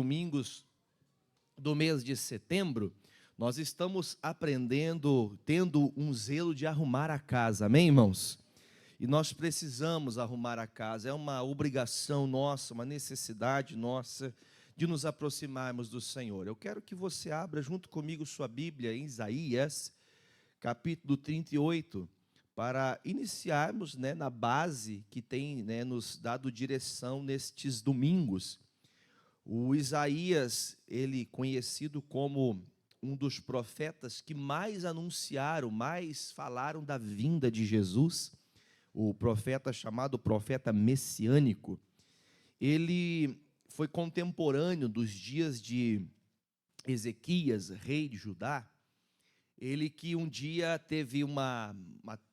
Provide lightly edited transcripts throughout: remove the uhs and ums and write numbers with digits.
Domingos do mês de setembro, nós estamos aprendendo, tendo um zelo de arrumar a casa, amém, irmãos? E nós precisamos arrumar a casa, é uma obrigação nossa, uma necessidade nossa de nos aproximarmos do Senhor. Eu quero que você abra junto comigo sua Bíblia em Isaías, capítulo 38, para iniciarmos na base que tem nos dado direção nestes domingos. O Isaías, ele conhecido como um dos profetas que mais anunciaram, mais falaram da vinda de Jesus, o profeta chamado profeta messiânico, ele foi contemporâneo dos dias de Ezequias, rei de Judá, ele que um dia teve uma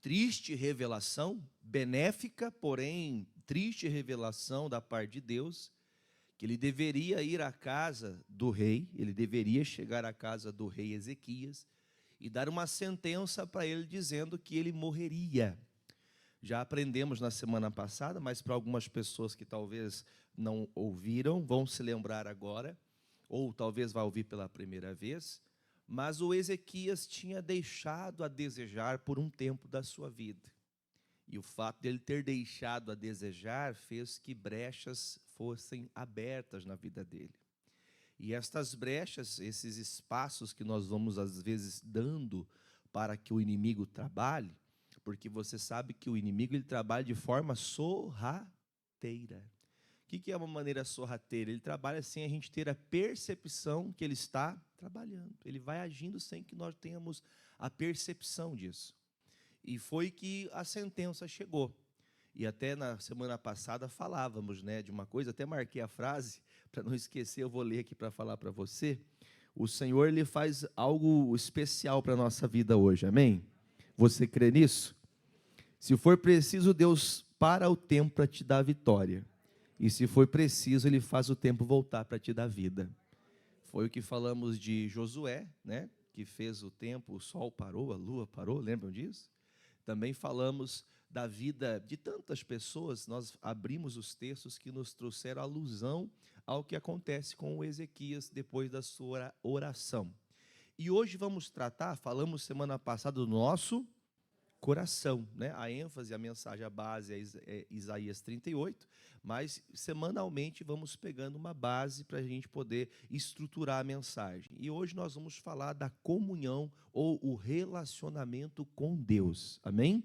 triste revelação, benéfica, porém triste revelação da parte de Deus, que ele deveria ir à casa do rei, ele deveria chegar à casa do rei Ezequias e dar uma sentença para ele dizendo que ele morreria. Já aprendemos na semana passada, mas para algumas pessoas que talvez não ouviram, vão se lembrar agora, ou talvez vá ouvir pela primeira vez, mas o Ezequias tinha deixado a desejar por um tempo da sua vida. E o fato de ele ter deixado a desejar fez que brechas fossem abertas na vida dele. E estas brechas, esses espaços que nós vamos às vezes dando para que o inimigo trabalhe, porque você sabe que o inimigo ele trabalha de forma sorrateira. O que é uma maneira sorrateira? Ele trabalha sem a gente ter a percepção que ele está trabalhando. Ele vai agindo sem que nós tenhamos a percepção disso. E foi que a sentença chegou. E até na semana passada falávamos de uma coisa, até marquei a frase, para não esquecer, eu vou ler aqui para falar para você. O Senhor ele faz algo especial para a nossa vida hoje, amém? Você crê nisso? Se for preciso, Deus para o tempo para te dar a vitória. E se for preciso, Ele faz o tempo voltar para te dar vida. Foi o que falamos de Josué, que fez o tempo, o sol parou, a lua parou, lembram disso? Também falamos da vida de tantas pessoas, nós abrimos os textos que nos trouxeram alusão ao que acontece com o Ezequias depois da sua oração. E hoje vamos tratar, falamos semana passada do nosso coração, a ênfase, a mensagem, a base é Isaías 38, mas semanalmente vamos pegando uma base para a gente poder estruturar a mensagem. E hoje nós vamos falar da comunhão ou o relacionamento com Deus, amém?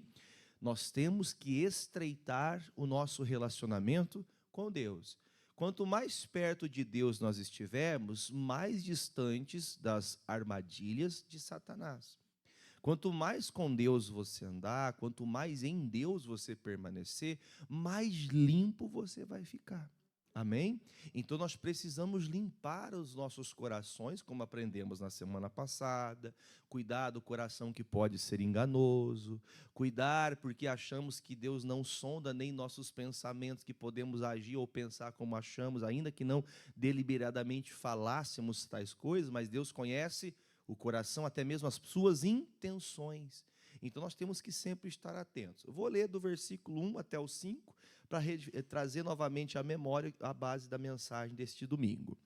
Nós temos que estreitar o nosso relacionamento com Deus. Quanto mais perto de Deus nós estivermos, mais distantes das armadilhas de Satanás. Quanto mais com Deus você andar, quanto mais em Deus você permanecer, mais limpo você vai ficar. Amém? Então nós precisamos limpar os nossos corações, como aprendemos na semana passada, cuidar do coração que pode ser enganoso, cuidar porque achamos que Deus não sonda nem nossos pensamentos, que podemos agir ou pensar como achamos, ainda que não deliberadamente falássemos tais coisas, mas Deus conhece o coração, até mesmo as suas intenções. Então nós temos que sempre estar atentos. Eu vou ler do versículo 1 até o 5, para trazer novamente à memória a base da mensagem deste domingo.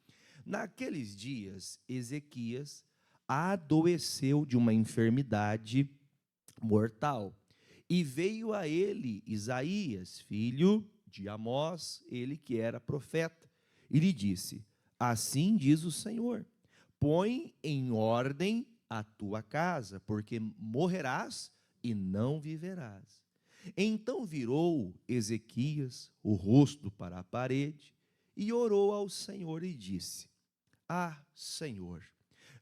Naqueles dias, Ezequias adoeceu de uma enfermidade mortal, e veio a ele Isaías, filho de Amós, ele que era profeta, e lhe disse: assim diz o Senhor, põe em ordem a tua casa, porque morrerás e não viverás. Então virou Ezequias o rosto para a parede e orou ao Senhor e disse: ah, Senhor,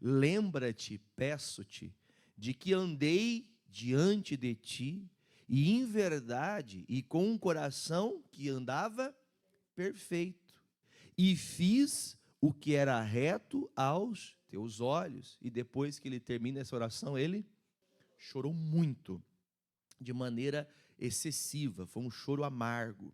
lembra-te, peço-te, de que andei diante de ti, e em verdade, e com um coração que andava perfeito, e fiz o que era reto aos teus olhos. E depois que ele termina essa oração, ele chorou muito, de maneira excessiva, foi um choro amargo.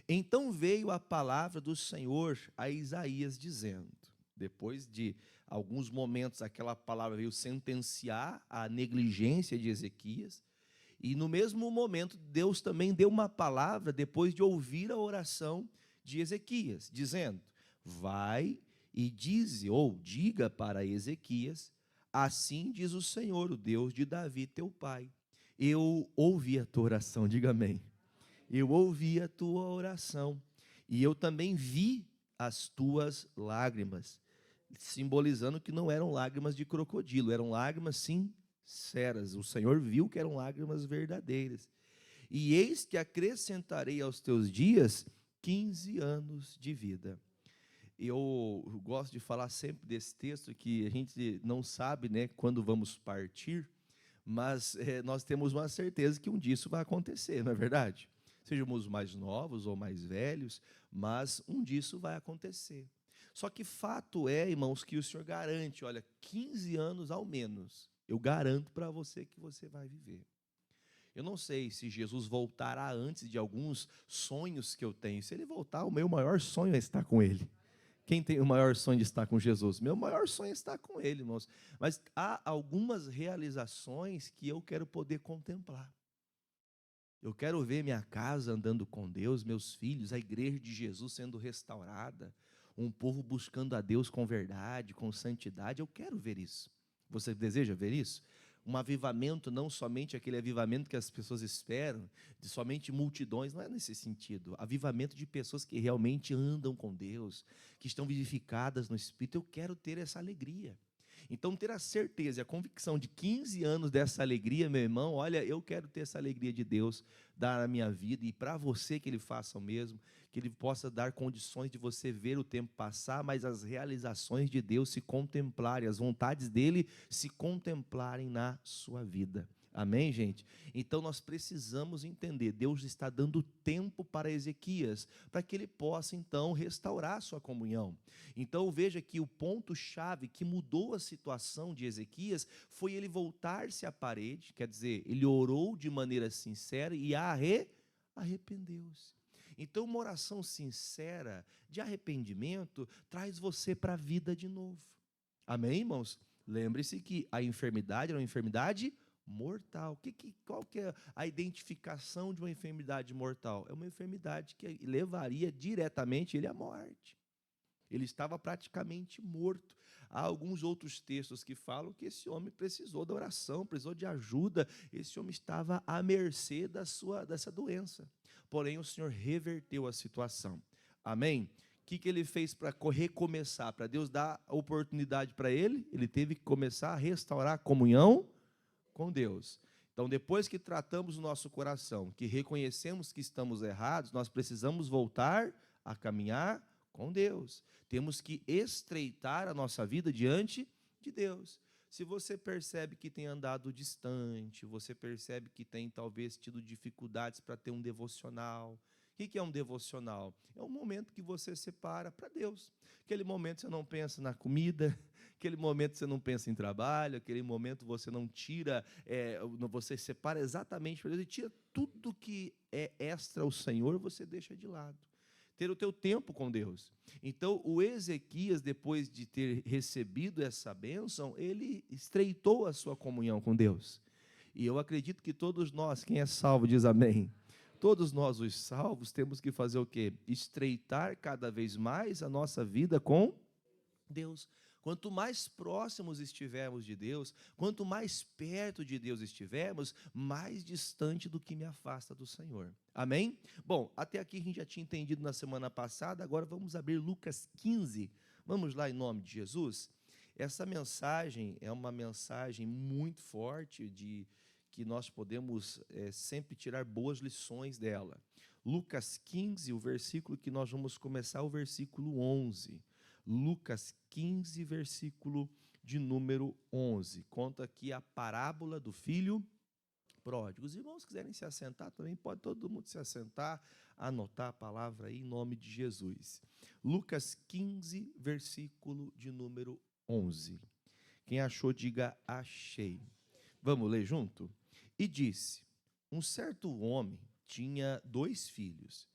Então veio a palavra do Senhor a Isaías dizendo, depois de alguns momentos aquela palavra veio sentenciar a negligência de Ezequias, e no mesmo momento Deus também deu uma palavra depois de ouvir a oração de Ezequias, dizendo: vai e diga para Ezequias: assim diz o Senhor, o Deus de Davi, teu pai. Eu ouvi a tua oração, diga amém. Eu ouvi a tua oração, e eu também vi as tuas lágrimas, simbolizando que não eram lágrimas de crocodilo, eram lágrimas sinceras. O Senhor viu que eram lágrimas verdadeiras. E eis que acrescentarei aos teus dias 15 anos de vida. Eu gosto de falar sempre desse texto, que a gente não sabe, né, quando vamos partir, mas nós temos uma certeza que um dia isso vai acontecer, não é verdade? Sejamos mais novos ou mais velhos, mas um dia isso vai acontecer. Só que fato é, irmãos, que o Senhor garante, olha, 15 anos ao menos, eu garanto para você que você vai viver. Eu não sei se Jesus voltará antes de alguns sonhos que eu tenho. Se ele voltar, o meu maior sonho é estar com ele. Quem tem o maior sonho de estar com Jesus? Meu maior sonho é estar com ele, irmãos. Mas há algumas realizações que eu quero poder contemplar. Eu quero ver minha casa andando com Deus, meus filhos, a igreja de Jesus sendo restaurada, um povo buscando a Deus com verdade, com santidade. Eu quero ver isso. Você deseja ver isso? Um avivamento, não somente aquele avivamento que as pessoas esperam, de somente multidões, não é nesse sentido. Avivamento de pessoas que realmente andam com Deus, que estão vivificadas no Espírito. Eu quero ter essa alegria. Então, ter a certeza e a convicção de 15 anos dessa alegria, meu irmão, olha, eu quero ter essa alegria de Deus dar na minha vida, e para você que Ele faça o mesmo, que Ele possa dar condições de você ver o tempo passar, mas as realizações de Deus se contemplarem, as vontades dEle se contemplarem na sua vida. Amém, gente? Então nós precisamos entender, Deus está dando tempo para Ezequias, para que ele possa então restaurar a sua comunhão. Então veja que o ponto-chave que mudou a situação de Ezequias foi ele voltar-se à parede, quer dizer, ele orou de maneira sincera e arrependeu-se. Então uma oração sincera, de arrependimento, traz você para a vida de novo. Amém, irmãos? Lembre-se que a enfermidade era uma enfermidade mortal. Qual que é a identificação de uma enfermidade mortal? É uma enfermidade que levaria diretamente ele à morte. Ele estava praticamente morto. Há alguns outros textos que falam que esse homem precisou da oração, precisou de ajuda. Esse homem estava à mercê dessa doença. Porém, o Senhor reverteu a situação. Amém? O que ele fez para recomeçar? Para Deus dar a oportunidade para ele? Ele teve que começar a restaurar a comunhão com Deus. Então, depois que tratamos o nosso coração, que reconhecemos que estamos errados, nós precisamos voltar a caminhar com Deus. Temos que estreitar a nossa vida diante de Deus. Se você percebe que tem andado distante, você percebe que tem talvez tido dificuldades para ter um devocional. O que é um devocional? É um momento que você separa para Deus. Aquele momento você não pensa na comida, aquele momento você não pensa em trabalho, aquele momento você não tira, você separa exatamente para Deus e tira tudo que é extra ao Senhor, você deixa de lado. Ter o teu tempo com Deus. Então, o Ezequias, depois de ter recebido essa bênção, ele estreitou a sua comunhão com Deus. E eu acredito que todos nós, quem é salvo diz amém. Todos nós, os salvos, temos que fazer o quê? Estreitar cada vez mais a nossa vida com Deus. Quanto mais próximos estivermos de Deus, quanto mais perto de Deus estivermos, mais distante do que me afasta do Senhor. Amém? Bom, até aqui a gente já tinha entendido na semana passada, agora vamos abrir Lucas 15. Vamos lá em nome de Jesus? Essa mensagem é uma mensagem muito forte, que nós podemos sempre tirar boas lições dela. Lucas 15, o versículo que nós vamos começar, o versículo 11. Lucas 15, versículo de número 11. Conta aqui a parábola do filho pródigo. Os irmãos quiserem se assentar também, pode todo mundo se assentar, anotar a palavra aí em nome de Jesus. Lucas 15, versículo de número 11. Quem achou, diga achei. Vamos ler junto? E disse: um certo homem tinha 2 filhos,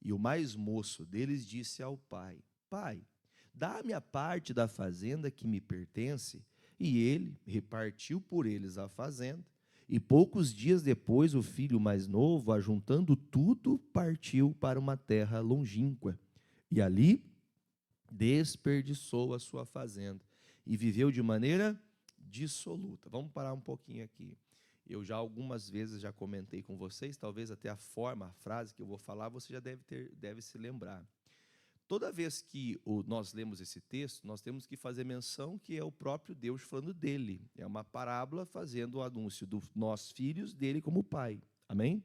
e o mais moço deles disse ao pai: Pai, dá-me a parte da fazenda que me pertence. E ele repartiu por eles a fazenda. E poucos dias depois, o filho mais novo, ajuntando tudo, partiu para uma terra longínqua. E ali desperdiçou a sua fazenda e viveu de maneira dissoluta. Vamos parar um pouquinho aqui. Eu já algumas vezes já comentei com vocês, talvez até a forma, a frase que eu vou falar, você já deve se lembrar. Toda vez que nós lemos esse texto, nós temos que fazer menção que é o próprio Deus falando dele. É uma parábola fazendo o anúncio dos nós filhos dele como pai. Amém?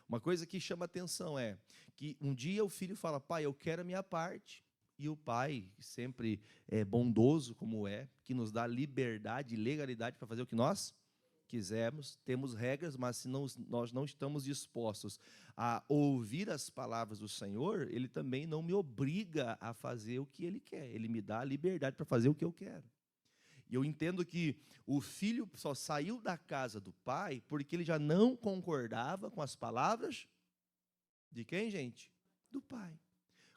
Uma coisa que chama atenção é que um dia o filho fala, pai, eu quero a minha parte. E o pai, sempre bondoso como que nos dá liberdade e legalidade para fazer o que nós quisermos, temos regras, mas se nós não estamos dispostos a ouvir as palavras do Senhor, Ele também não me obriga a fazer o que Ele quer. Ele me dá a liberdade para fazer o que eu quero. E eu entendo que o filho só saiu da casa do pai porque ele já não concordava com as palavras de quem, gente? Do pai.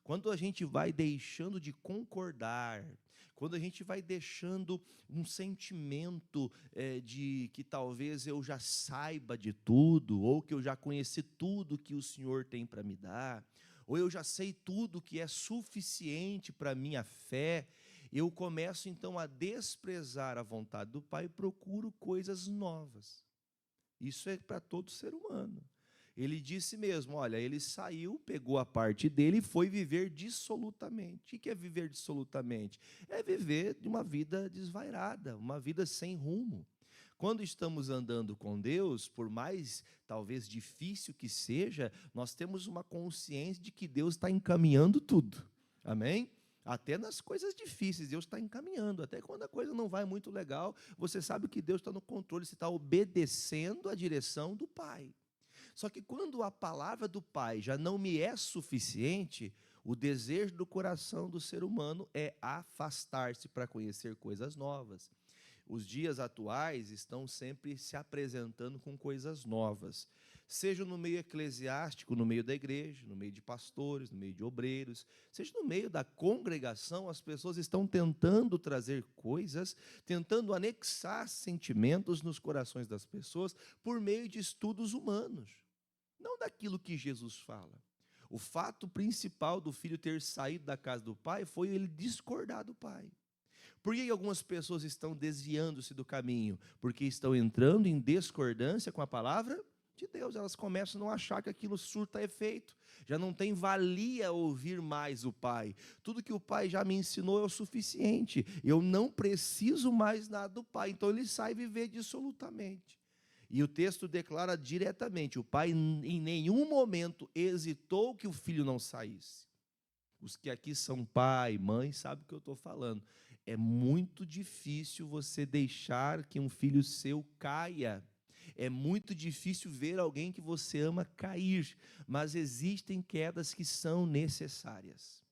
Quando a gente vai deixando de concordar, quando a gente vai deixando um sentimento de que talvez eu já saiba de tudo, ou que eu já conheci tudo que o Senhor tem para me dar, ou eu já sei tudo que é suficiente para a minha fé, eu começo então a desprezar a vontade do Pai e procuro coisas novas. Isso é para todo ser humano. Ele disse mesmo, olha, ele saiu, pegou a parte dele e foi viver dissolutamente. O que é viver dissolutamente? É viver de uma vida desvairada, uma vida sem rumo. Quando estamos andando com Deus, por mais talvez difícil que seja, nós temos uma consciência de que Deus está encaminhando tudo. Amém? Até nas coisas difíceis, Deus está encaminhando. Até quando a coisa não vai muito legal, você sabe que Deus está no controle, você está obedecendo a direção do Pai. Só que quando a palavra do Pai já não me é suficiente, o desejo do coração do ser humano é afastar-se para conhecer coisas novas. Os dias atuais estão sempre se apresentando com coisas novas, seja no meio eclesiástico, no meio da igreja, no meio de pastores, no meio de obreiros, seja no meio da congregação, as pessoas estão tentando trazer coisas, tentando anexar sentimentos nos corações das pessoas por meio de estudos humanos, não daquilo que Jesus fala. O fato principal do filho ter saído da casa do pai foi ele discordar do pai. Por que algumas pessoas estão desviando-se do caminho? Porque estão entrando em discordância com a palavra de Deus. Elas começam a não achar que aquilo surta efeito. Já não tem valia ouvir mais o Pai. Tudo que o Pai já me ensinou é o suficiente. Eu não preciso mais nada do Pai. Então ele sai viver dissolutamente. E o texto declara diretamente, o pai em nenhum momento hesitou que o filho não saísse. Os que aqui são pai, mãe, sabem o que eu estou falando. É muito difícil você deixar que um filho seu caia. É muito difícil ver alguém que você ama cair. Mas existem quedas que são necessárias.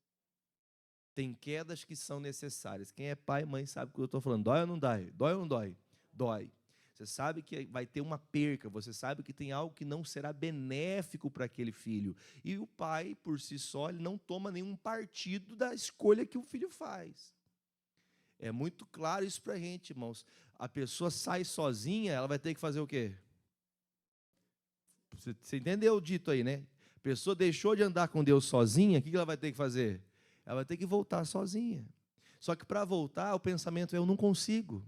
Tem quedas que são necessárias. Quem é pai e mãe sabe o que eu estou falando. Dói ou não dói? Dói ou não dói? Dói. Você sabe que vai ter uma perca, você sabe que tem algo que não será benéfico para aquele filho. E o pai, por si só, ele não toma nenhum partido da escolha que o filho faz. É muito claro isso para a gente, irmãos. A pessoa sai sozinha, ela vai ter que fazer o quê? Você entendeu o dito aí, né? A pessoa deixou de andar com Deus sozinha, o que ela vai ter que fazer? Ela vai ter que voltar sozinha. Só que para voltar, o pensamento é, eu não consigo.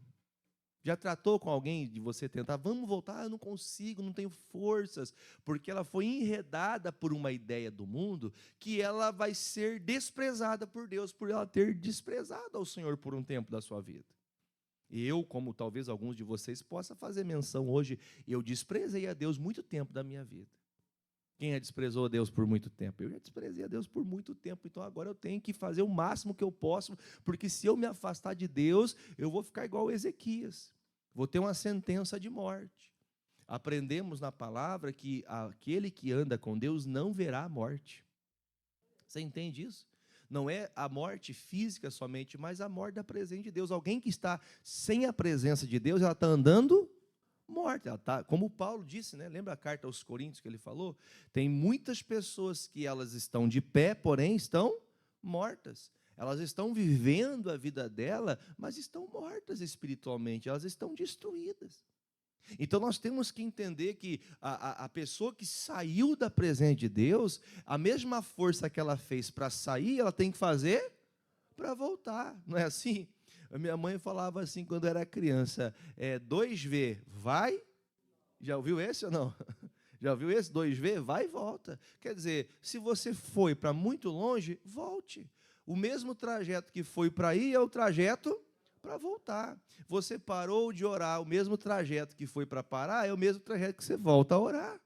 Já tratou com alguém de você tentar, vamos voltar, eu não consigo, não tenho forças, porque ela foi enredada por uma ideia do mundo que ela vai ser desprezada por Deus, por ela ter desprezado ao Senhor por um tempo da sua vida. Eu, como talvez alguns de vocês possam fazer menção hoje, eu desprezei a Deus muito tempo da minha vida. Quem já desprezou a Deus por muito tempo? Eu já desprezei a Deus por muito tempo, então agora eu tenho que fazer o máximo que eu posso, porque se eu me afastar de Deus, eu vou ficar igual Ezequias, vou ter uma sentença de morte. Aprendemos na palavra que aquele que anda com Deus não verá a morte. Você entende isso? Não é a morte física somente, mas a morte da presença de Deus. Alguém que está sem a presença de Deus, ela está andando morta. Ela tá, como Paulo disse, né? Lembra a carta aos Coríntios que ele falou? Tem muitas pessoas que elas estão de pé, porém estão mortas. Elas estão vivendo a vida dela, mas estão mortas espiritualmente, elas estão destruídas. Então nós temos que entender que a pessoa que saiu da presença de Deus, a mesma força que ela fez para sair, ela tem que fazer para voltar. Não é assim? A minha mãe falava assim quando eu era criança, 2V, vai. Já ouviu esse ou não? Já ouviu esse? 2V, vai e volta. Quer dizer, se você foi para muito longe, volte. O mesmo trajeto que foi para ir é o trajeto para voltar. Você parou de orar, o mesmo trajeto que foi para parar é o mesmo trajeto que você volta a orar.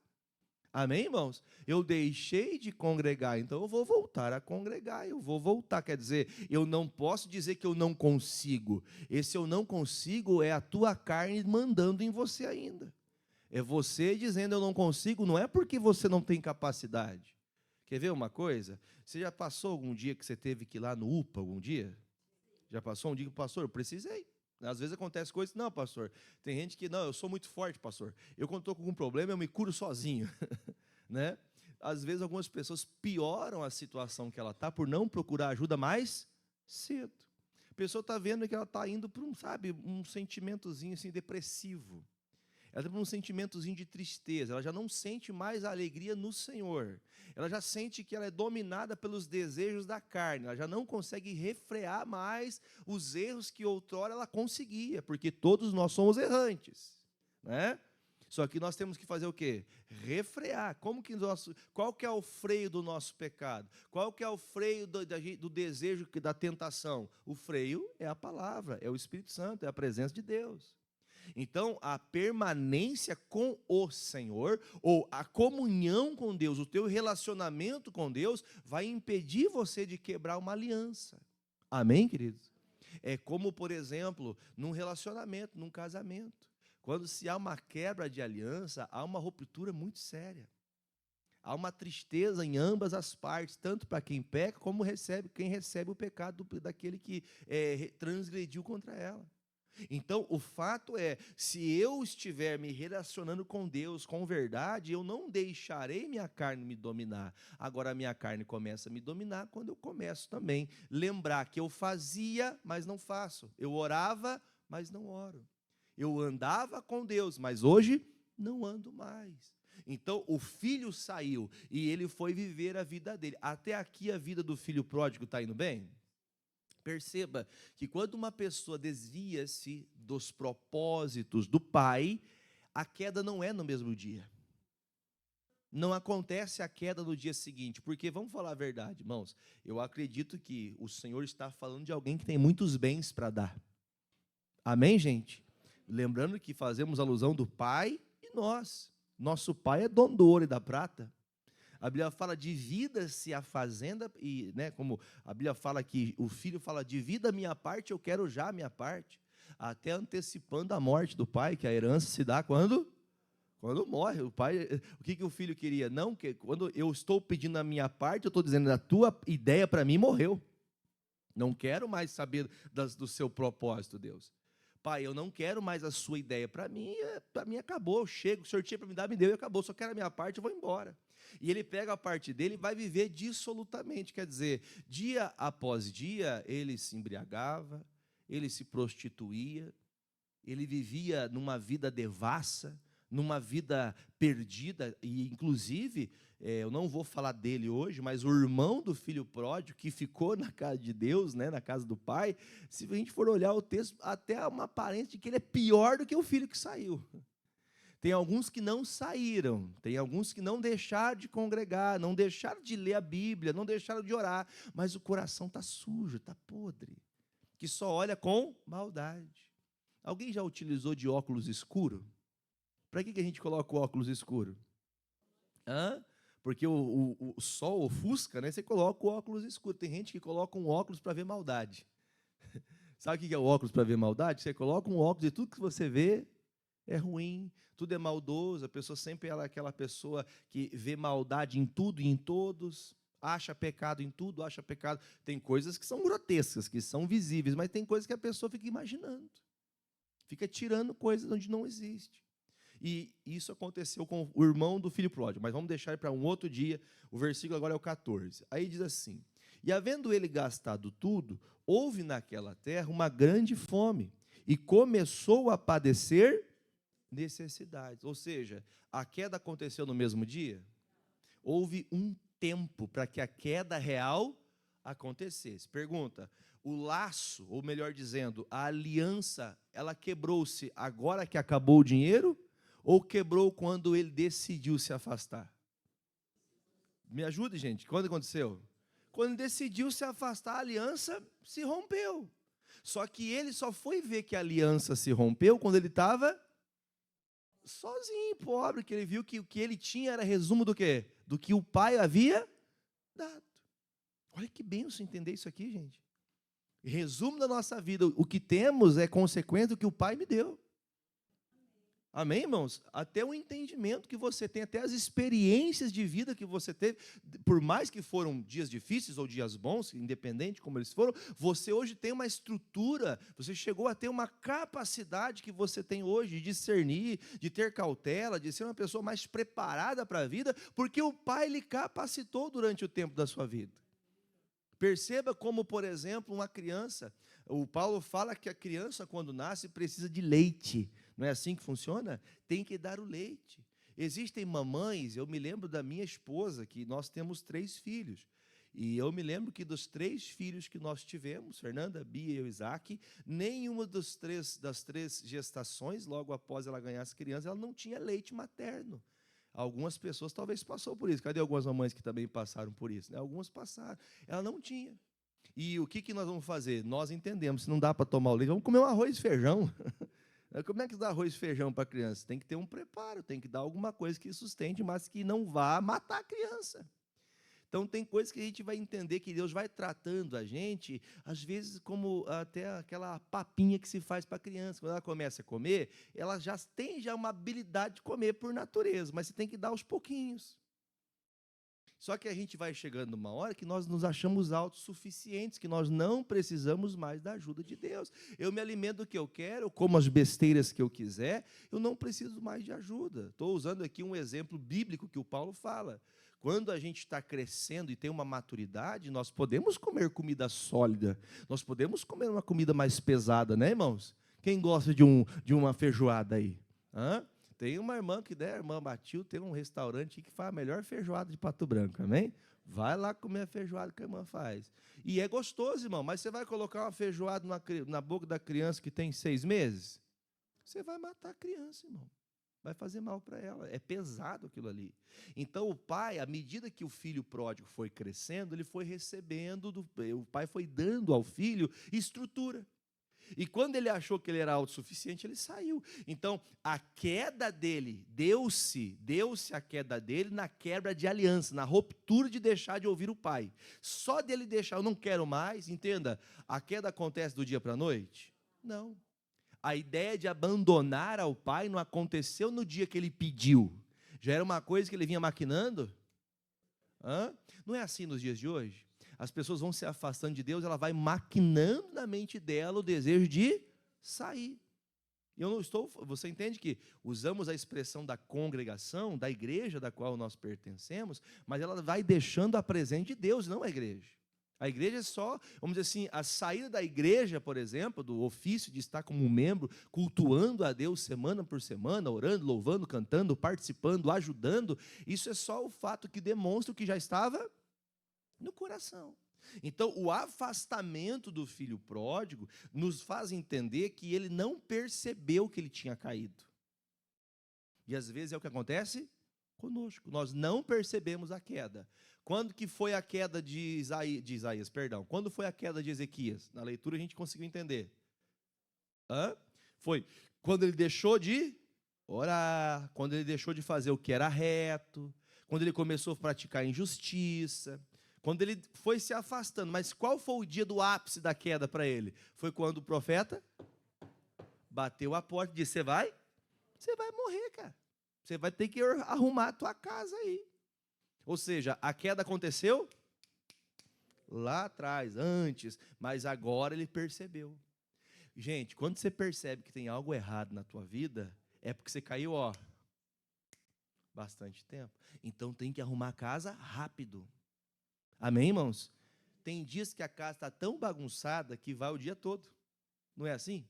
Amém, irmãos? Eu deixei de congregar, então eu vou voltar a congregar, eu vou voltar. Quer dizer, eu não posso dizer que eu não consigo. Esse eu não consigo é a tua carne mandando em você ainda. É você dizendo eu não consigo, não é porque você não tem capacidade. Quer ver uma coisa? Você já passou algum dia que você teve que ir lá no UPA algum dia? Já passou um dia que, pastor, eu precisei. Às vezes acontece coisas, não, pastor, tem gente que, não, eu sou muito forte, pastor. Eu, quando estou com algum problema, eu me curo sozinho. Né? Às vezes algumas pessoas pioram a situação que ela está por não procurar ajuda mais cedo. A pessoa está vendo que ela está indo para um sentimentozinho assim, depressivo. Ela está para um sentimentozinho de tristeza, ela já não sente mais a alegria no Senhor. Ela já sente que ela é dominada pelos desejos da carne, ela já não consegue refrear mais os erros que outrora ela conseguia, porque todos nós somos errantes, né? Só que nós temos que fazer o quê? Refrear. Qual que é o freio do nosso pecado? Qual que é o freio do desejo, da tentação? O freio é a palavra, é o Espírito Santo, é a presença de Deus. Então, a permanência com o Senhor, ou a comunhão com Deus, o teu relacionamento com Deus, vai impedir você de quebrar uma aliança. Amém, queridos? É como, por exemplo, num relacionamento, num casamento. Quando se há uma quebra de aliança, há uma ruptura muito séria. Há uma tristeza em ambas as partes, tanto para quem peca, como quem recebe o pecado daquele que transgrediu contra ela. Então, o fato é, se eu estiver me relacionando com Deus, com verdade, eu não deixarei minha carne me dominar. Agora, a minha carne começa a me dominar quando eu começo também lembrar que eu fazia, mas não faço. Eu orava, mas não oro. Eu andava com Deus, mas hoje não ando mais. Então, o filho saiu e ele foi viver a vida dele. Até aqui a vida do filho pródigo está indo bem? Perceba que quando uma pessoa desvia-se dos propósitos do pai, a queda não é no mesmo dia. Não acontece a queda no dia seguinte, porque vamos falar a verdade, irmãos. Eu acredito que o Senhor está falando de alguém que tem muitos bens para dar. Amém, gente? Lembrando que fazemos alusão do pai e nós. Nosso pai é dono do ouro e da prata. A Bíblia fala, divida-se a fazenda, e, né, como a Bíblia fala que o filho fala, divida a minha parte, eu quero já a minha parte, até antecipando a morte do pai, que a herança se dá quando morre. O pai, o que o filho queria? Não, que quando eu estou pedindo a minha parte, eu estou dizendo, a tua ideia para mim morreu. Não quero mais saber do seu propósito, Deus. Pai, eu não quero mais a sua ideia, para mim acabou, eu chego, o senhor tinha para me dar, me deu e acabou, só quero a minha parte, eu vou embora. E ele pega a parte dele e vai viver dissolutamente, quer dizer, dia após dia, ele se embriagava, ele se prostituía, ele vivia numa vida devassa, numa vida perdida, e inclusive, eu não vou falar dele hoje, mas o irmão do filho pródigo, que ficou na casa de Deus, né, na casa do pai, se a gente for olhar o texto, até há uma aparência de que ele é pior do que o filho que saiu. Tem alguns que não saíram, tem alguns que não deixaram de congregar, não deixaram de ler a Bíblia, não deixaram de orar, mas o coração está sujo, está podre, que só olha com maldade. Alguém já utilizou de óculos escuro? Para que a gente coloca o óculos escuro? Porque o sol ofusca, né? Você coloca o óculos escuro. Tem gente que coloca um óculos para ver maldade. Sabe o que é o óculos para ver maldade? Você coloca um óculos e tudo que você vê é ruim, tudo é maldoso. A pessoa sempre é aquela pessoa que vê maldade em tudo e em todos, acha pecado em tudo, acha pecado. Tem coisas que são grotescas, que são visíveis, mas tem coisas que a pessoa fica imaginando, fica tirando coisas onde não existe. E isso aconteceu com o irmão do filho pródigo, mas vamos deixar para um outro dia. O versículo agora é o 14. Aí diz assim: e havendo ele gastado tudo, houve naquela terra uma grande fome, e começou a padecer necessidades. Ou seja, a queda aconteceu no mesmo dia? Houve um tempo para que a queda real acontecesse. Pergunta: o laço, ou melhor dizendo, a aliança, ela quebrou-se agora que acabou o dinheiro, ou quebrou quando ele decidiu se afastar? Me ajude, gente, quando aconteceu? Quando ele decidiu se afastar, a aliança se rompeu. Só que ele só foi ver que a aliança se rompeu quando ele estava sozinho, pobre, que ele viu que o que ele tinha era resumo do quê? Do que o pai havia dado. Olha que bênção entender isso aqui, gente. Resumo da nossa vida, o que temos é consequência do que o pai me deu. Amém, irmãos? Até o entendimento que você tem, até as experiências de vida que você teve, por mais que foram dias difíceis ou dias bons, independente como eles foram, você hoje tem uma estrutura, você chegou a ter uma capacidade que você tem hoje de discernir, de ter cautela, de ser uma pessoa mais preparada para a vida, porque o Pai lhe capacitou durante o tempo da sua vida. Perceba como, por exemplo, uma criança, o Paulo fala que a criança, quando nasce, precisa de leite. Não é assim que funciona? Tem que dar o leite. Existem mamães, eu me lembro da minha esposa, que nós temos 3 filhos. E eu me lembro que dos 3 filhos que nós tivemos, Fernanda, Bia e eu, Isaac, nenhuma das três gestações, logo após ela ganhar as crianças, ela não tinha leite materno. Algumas pessoas talvez passou por isso. Cadê algumas mamães que também passaram por isso? Né? Algumas passaram. Ela não tinha. E o que nós vamos fazer? Nós entendemos, se não dá para tomar o leite, vamos comer um arroz e feijão. Como é que dá arroz e feijão para a criança? Tem que ter um preparo, tem que dar alguma coisa que sustente, mas que não vá matar a criança. Então, tem coisas que a gente vai entender que Deus vai tratando a gente, às vezes, como até aquela papinha que se faz para a criança. Quando ela começa a comer, ela já tem uma habilidade de comer por natureza, mas você tem que dar aos pouquinhos. Só que a gente vai chegando numa hora que nós nos achamos autossuficientes, que nós não precisamos mais da ajuda de Deus. Eu me alimento do que eu quero, eu como as besteiras que eu quiser, eu não preciso mais de ajuda. Estou usando aqui um exemplo bíblico que o Paulo fala. Quando a gente está crescendo e tem uma maturidade, nós podemos comer comida sólida, nós podemos comer uma comida mais pesada, né, irmãos? Quem gosta de uma feijoada aí? Hã? Tem uma irmã que der, a irmã Matilde, tem um restaurante que faz a melhor feijoada de Pato Branco, amém? Vai lá comer a feijoada que a irmã faz. E é gostoso, irmão, mas você vai colocar uma feijoada na boca da criança que tem 6 meses? Você vai matar a criança, irmão. Vai fazer mal para ela, é pesado aquilo ali. Então o pai, à medida que o filho pródigo foi crescendo, ele foi recebendo, o pai foi dando ao filho estrutura. E quando ele achou que ele era autossuficiente, ele saiu. Então, a queda dele, deu-se a queda dele na quebra de aliança, na ruptura de deixar de ouvir o pai. Só dele deixar, eu não quero mais, entenda, a queda acontece do dia para a noite? Não. A ideia de abandonar ao pai não aconteceu no dia que ele pediu. Já era uma coisa que ele vinha maquinando? Não é assim nos dias de hoje? As pessoas vão se afastando de Deus, ela vai maquinando na mente dela o desejo de sair. Você entende que usamos a expressão da congregação, da igreja da qual nós pertencemos, mas ela vai deixando a presença de Deus, não a igreja. A igreja é só, vamos dizer assim, a saída da igreja, por exemplo, do ofício de estar como um membro, cultuando a Deus semana por semana, orando, louvando, cantando, participando, ajudando, isso é só o fato que demonstra o que já estava no coração. Então, o afastamento do filho pródigo nos faz entender que ele não percebeu que ele tinha caído. E às vezes é o que acontece conosco. Nós não percebemos a queda. Quando que foi a queda de Isaías? Quando foi a queda de Ezequias? Na leitura a gente conseguiu entender. Foi quando ele deixou de orar, quando ele deixou de fazer o que era reto, quando ele começou a praticar injustiça, quando ele foi se afastando. Mas qual foi o dia do ápice da queda para ele? Foi quando o profeta bateu a porta e disse: Você vai morrer, cara. Você vai ter que arrumar a tua casa aí. Ou seja, a queda aconteceu lá atrás, antes, mas agora ele percebeu. Gente, quando você percebe que tem algo errado na tua vida, é porque você caiu, bastante tempo. Então tem que arrumar a casa rápido. Amém, irmãos? Tem dias que a casa está tão bagunçada que vai o dia todo. Não é assim?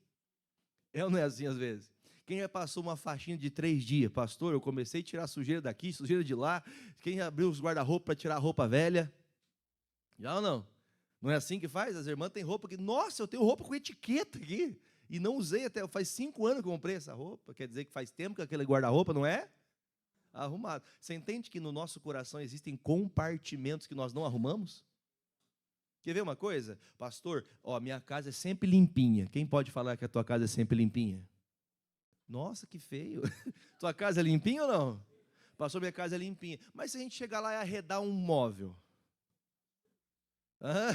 Ou não é assim às vezes? Quem já passou uma faxina de 3 dias? Pastor, eu comecei a tirar sujeira daqui, sujeira de lá. Quem abriu os guarda-roupa para tirar a roupa velha? Já ou não? Não é assim que faz? As irmãs têm roupa que, nossa, eu tenho roupa com etiqueta aqui. E não usei até, faz 5 anos que eu comprei essa roupa. Quer dizer que faz tempo que aquele guarda-roupa não é arrumado. Você entende que no nosso coração existem compartimentos que nós não arrumamos? Quer ver uma coisa? Pastor, ó, minha casa é sempre limpinha. Quem pode falar que a tua casa é sempre limpinha? Nossa, que feio. Tua casa é limpinha ou não? Pastor, minha casa é limpinha. Mas se a gente chegar lá e arredar um móvel?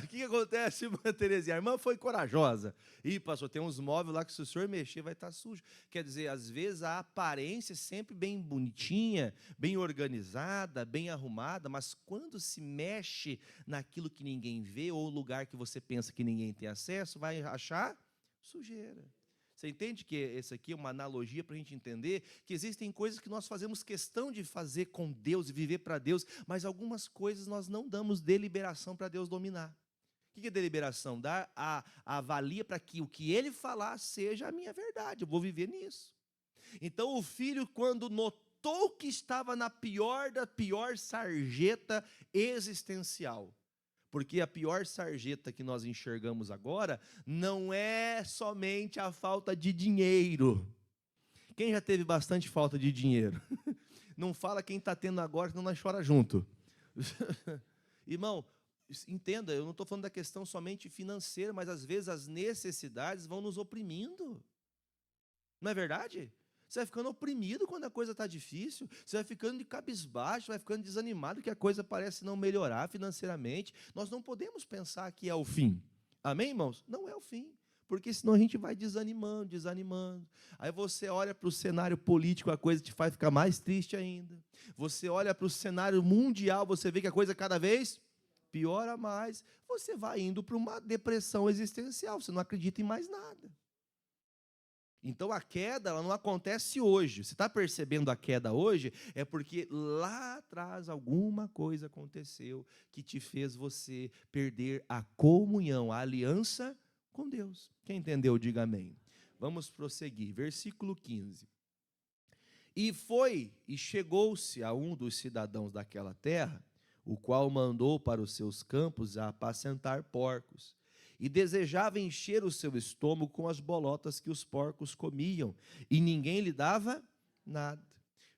O que acontece, irmã Terezinha? A irmã foi corajosa. Ih, pastor, tem uns móveis lá que se o senhor mexer vai estar sujo. Quer dizer, às vezes a aparência é sempre bem bonitinha, bem organizada, bem arrumada, mas quando se mexe naquilo que ninguém vê, ou lugar que você pensa que ninguém tem acesso, vai achar sujeira. Você entende que esse aqui é uma analogia para a gente entender que existem coisas que nós fazemos questão de fazer com Deus e viver para Deus, mas algumas coisas nós não damos deliberação para Deus dominar. O que é deliberação? Dar a valia para que o que Ele falar seja a minha verdade, eu vou viver nisso. Então o filho, quando notou que estava na pior da pior sarjeta existencial, porque a pior sarjeta que nós enxergamos agora não é somente a falta de dinheiro. Quem já teve bastante falta de dinheiro? Não fala quem está tendo agora, senão nós chora junto. Irmão, entenda, eu não estou falando da questão somente financeira, mas às vezes as necessidades vão nos oprimindo. Não é verdade? Você vai ficando oprimido quando a coisa está difícil, você vai ficando de cabisbaixo, vai ficando desanimado que a coisa parece não melhorar financeiramente. Nós não podemos pensar que é o fim. Amém, irmãos? Não é o fim, porque senão a gente vai desanimando, desanimando. Aí você olha para o cenário político, a coisa te faz ficar mais triste ainda. Você olha para o cenário mundial, você vê que a coisa cada vez piora mais. Você vai indo para uma depressão existencial, você não acredita em mais nada. Então a queda ela não acontece hoje. Você está percebendo a queda hoje? É porque lá atrás alguma coisa aconteceu que te fez você perder a comunhão, a aliança com Deus. Quem entendeu, diga amém. Vamos prosseguir. Versículo 15. E chegou-se a um dos cidadãos daquela terra, o qual mandou para os seus campos a apacentar porcos. E desejava encher o seu estômago com as bolotas que os porcos comiam, e ninguém lhe dava nada.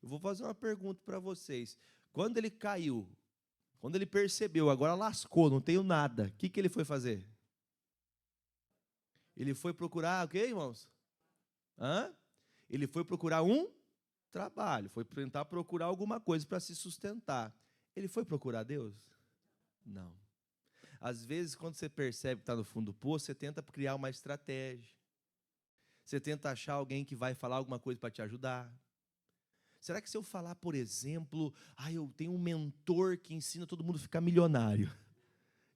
Eu vou fazer uma pergunta para vocês. Quando ele caiu, quando ele percebeu, agora lascou, não tenho nada, o que ele foi fazer? Ele foi procurar o quê, irmãos? Ele foi procurar um trabalho, foi tentar procurar alguma coisa para se sustentar. Ele foi procurar Deus? Não. Às vezes, quando você percebe que está no fundo do poço, você tenta criar uma estratégia. Você tenta achar alguém que vai falar alguma coisa para te ajudar. Será que se eu falar, por exemplo, eu tenho um mentor que ensina todo mundo a ficar milionário?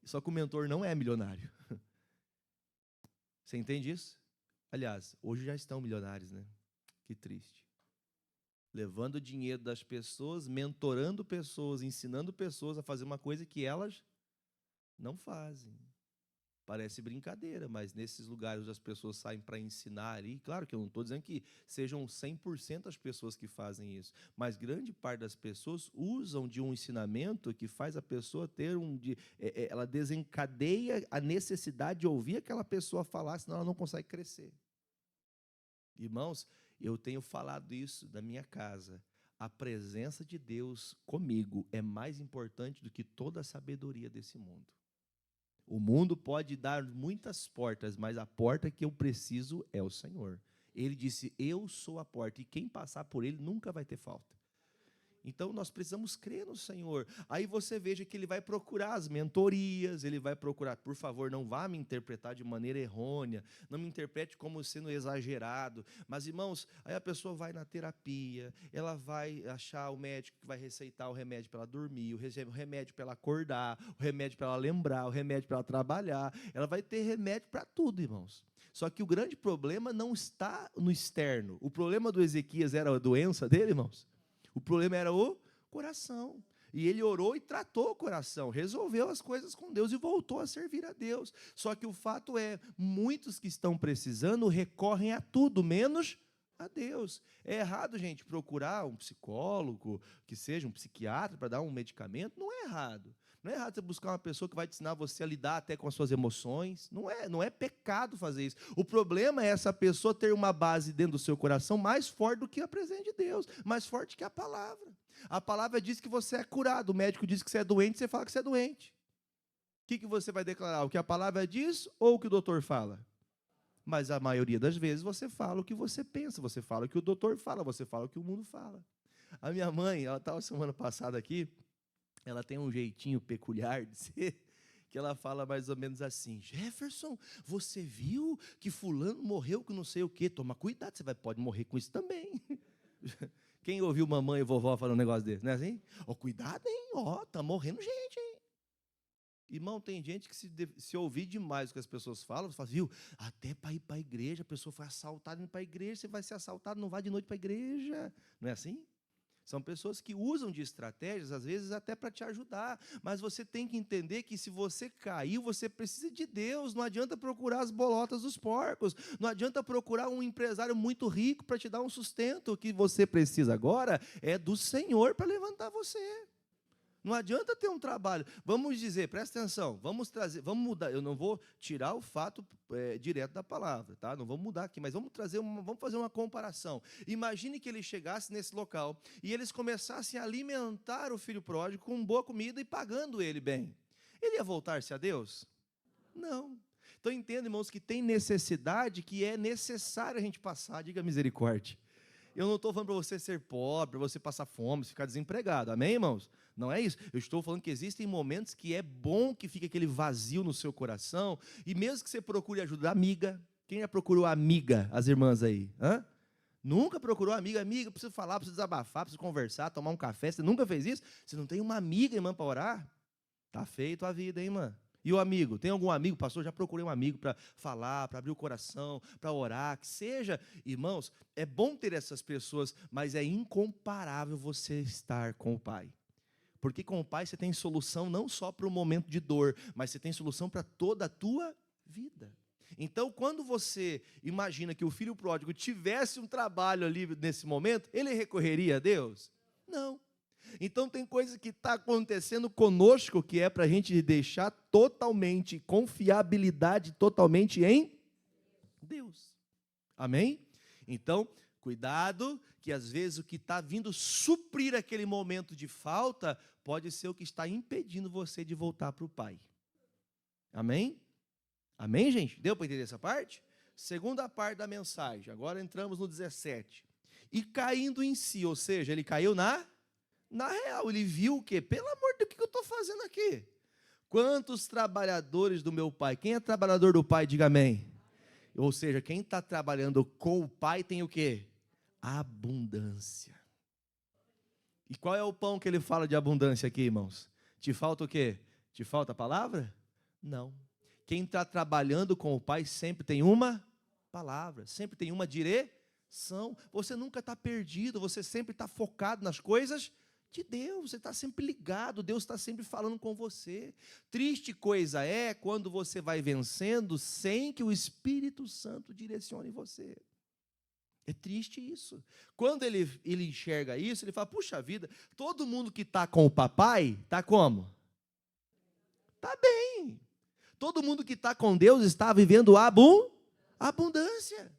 Só que o mentor não é milionário. Você entende isso? Aliás, hoje já estão milionários, né? Que triste. Levando o dinheiro das pessoas, mentorando pessoas, ensinando pessoas a fazer uma coisa que elas não fazem. Parece brincadeira, mas nesses lugares as pessoas saem para ensinar ali. Claro que eu não estou dizendo que sejam 100% as pessoas que fazem isso, mas grande parte das pessoas usam de um ensinamento que faz a pessoa ter ela desencadeia a necessidade de ouvir aquela pessoa falar, senão ela não consegue crescer. Irmãos, eu tenho falado isso da minha casa. A presença de Deus comigo é mais importante do que toda a sabedoria desse mundo. O mundo pode dar muitas portas, mas a porta que eu preciso é o Senhor. Ele disse, eu sou a porta, e quem passar por ele nunca vai ter falta. Então, nós precisamos crer no Senhor. Aí você veja que ele vai procurar as mentorias, ele vai procurar, por favor, não vá me interpretar de maneira errônea, não me interprete como sendo exagerado. Mas, irmãos, aí a pessoa vai na terapia, ela vai achar o médico que vai receitar o remédio para ela dormir, o remédio para ela acordar, o remédio para ela lembrar, o remédio para ela trabalhar. Ela vai ter remédio para tudo, irmãos. Só que o grande problema não está no externo. O problema do Ezequias era a doença dele, irmãos? O problema era o coração. E ele orou e tratou o coração, resolveu as coisas com Deus e voltou a servir a Deus. Só que o fato é, muitos que estão precisando recorrem a tudo, menos a Deus. É errado, gente, procurar um psicólogo, que seja um psiquiatra, para dar um medicamento? Não é errado. Não é errado você buscar uma pessoa que vai te ensinar você a lidar até com as suas emoções. Não é pecado fazer isso. O problema é essa pessoa ter uma base dentro do seu coração mais forte do que a presença de Deus, mais forte que a palavra. A palavra diz que você é curado, o médico diz que você é doente, você fala que você é doente. O que você vai declarar? O que a palavra diz ou o que o doutor fala? Mas a maioria das vezes você fala o que você pensa, você fala o que o doutor fala, você fala o que o mundo fala. A minha mãe, ela estava semana passada aqui, ela tem um jeitinho peculiar de ser, que ela fala mais ou menos assim: Jefferson, você viu que fulano morreu com não sei o quê? Toma cuidado, você pode morrer com isso também. Quem ouviu mamãe e vovó falando um negócio desse, não é assim? Cuidado, hein? Tá morrendo gente, hein? Irmão, tem gente que se ouvir demais o que as pessoas falam, você fala, viu, até para ir para a igreja, a pessoa foi assaltada indo para a igreja, você vai ser assaltado, não vai de noite para a igreja. Não é assim? São pessoas que usam de estratégias, às vezes até para te ajudar, mas você tem que entender que se você caiu, você precisa de Deus, não adianta procurar as bolotas dos porcos, não adianta procurar um empresário muito rico para te dar um sustento, o que você precisa agora é do Senhor para levantar você. Não adianta ter um trabalho. Vamos dizer, presta atenção, vamos mudar. Eu não vou tirar o fato direto da palavra, tá? Não vamos mudar aqui, mas vamos fazer uma comparação. Imagine que ele chegasse nesse local e eles começassem a alimentar o filho pródigo com boa comida e pagando ele bem. Ele ia voltar-se a Deus? Não. Então entenda, irmãos, que tem necessidade que é necessário a gente passar. Diga misericórdia. Eu não estou falando para você ser pobre, para você passar fome, ficar desempregado. Amém, irmãos? Não é isso. Eu estou falando que existem momentos que é bom que fique aquele vazio no seu coração, e mesmo que você procure ajuda, amiga. Quem já procurou amiga, as irmãs aí? Nunca procurou amiga? Amiga, preciso falar, preciso desabafar, preciso conversar, tomar um café. Você nunca fez isso? Você não tem uma amiga, irmã, para orar? Está feito a vida, hein, irmã? E o amigo? Tem algum amigo? Pastor, já procurei um amigo para falar, para abrir o coração, para orar, que seja. Irmãos, é bom ter essas pessoas, mas é incomparável você estar com o Pai. Porque com o Pai você tem solução não só para o momento de dor, mas você tem solução para toda a tua vida. Então, quando você imagina que o filho pródigo tivesse um trabalho ali nesse momento, ele recorreria a Deus? Não. Então tem coisa que está acontecendo conosco que é para a gente deixar totalmente, confiabilidade totalmente em Deus. Amém? Então, cuidado, que às vezes o que está vindo suprir aquele momento de falta pode ser o que está impedindo você de voltar para o Pai. Amém? Amém, gente? Deu para entender essa parte? Segunda parte da mensagem, agora entramos no 17. E caindo em si, ou seja, ele caiu na real, ele viu o quê? Pelo amor de Deus, o que eu estou fazendo aqui? Quantos trabalhadores do meu Pai? Quem é trabalhador do Pai, diga amém. Ou seja, quem está trabalhando com o Pai tem o quê? Abundância. E qual é o pão que ele fala de abundância aqui, irmãos? Te falta o quê? Te falta a palavra? Não. Quem está trabalhando com o Pai sempre tem uma palavra, sempre tem uma direção. Você nunca está perdido, você sempre está focado nas coisas de Deus, você está sempre ligado, Deus está sempre falando com você. Triste coisa é quando você vai vencendo sem que o Espírito Santo direcione você. É triste isso. Quando ele enxerga isso, ele fala, puxa vida, todo mundo que está com o papai, está como? Está bem. Todo mundo que está com Deus está vivendo abundância.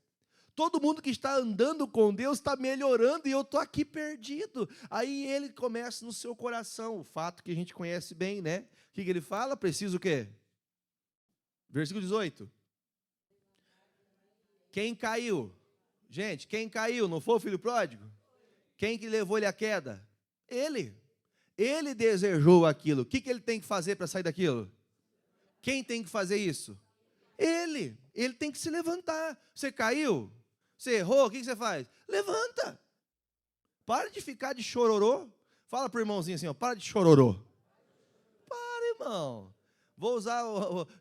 Todo mundo que está andando com Deus está melhorando e eu estou aqui perdido. Aí ele começa no seu coração, o fato que a gente conhece bem, né? O que ele fala? Preciso o quê? Versículo 18. Quem caiu? Gente, quem caiu? Não foi o filho pródigo? Quem que levou ele à queda? Ele. Ele desejou aquilo. O que ele tem que fazer para sair daquilo? Quem tem que fazer isso? Ele. Ele tem que se levantar. Você caiu? Você errou? O que você faz? Levanta. Para de ficar de chororô. Fala para o irmãozinho assim, ó, para de chororô. Para, irmão. Vou usar,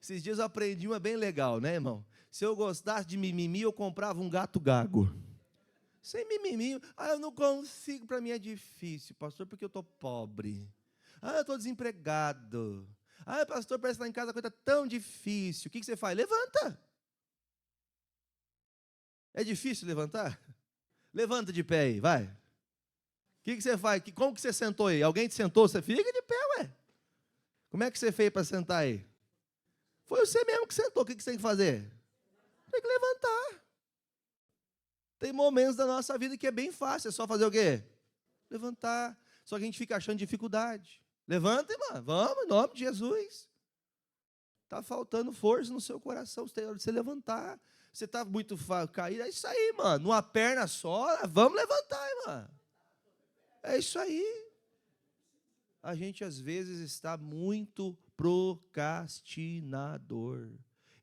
esses dias eu aprendi uma bem legal, né, irmão? Se eu gostasse de mimimi, eu comprava um gato gago. Sem mimimi. Eu não consigo, para mim é difícil, pastor, porque eu estou pobre. Eu estou desempregado. Pastor, parece que lá em casa a coisa é tão difícil. O que você faz? Levanta. É difícil levantar? Levanta de pé aí, vai. O que você faz? Como que você sentou aí? Alguém te sentou? Você fica de pé, ué. Como é que você fez para sentar aí? Foi você mesmo que sentou. O que você tem que fazer? Tem que levantar. Tem momentos da nossa vida que é bem fácil. É só fazer o quê? Levantar. Só que a gente fica achando dificuldade. Levanta, irmã. Vamos, em nome de Jesus. Está faltando força no seu coração. Você tem hora de você levantar. Você está muito caído. É isso aí, mano. Numa perna só. Vamos levantar, irmã. É isso aí. A gente, às vezes, está muito procrastinador.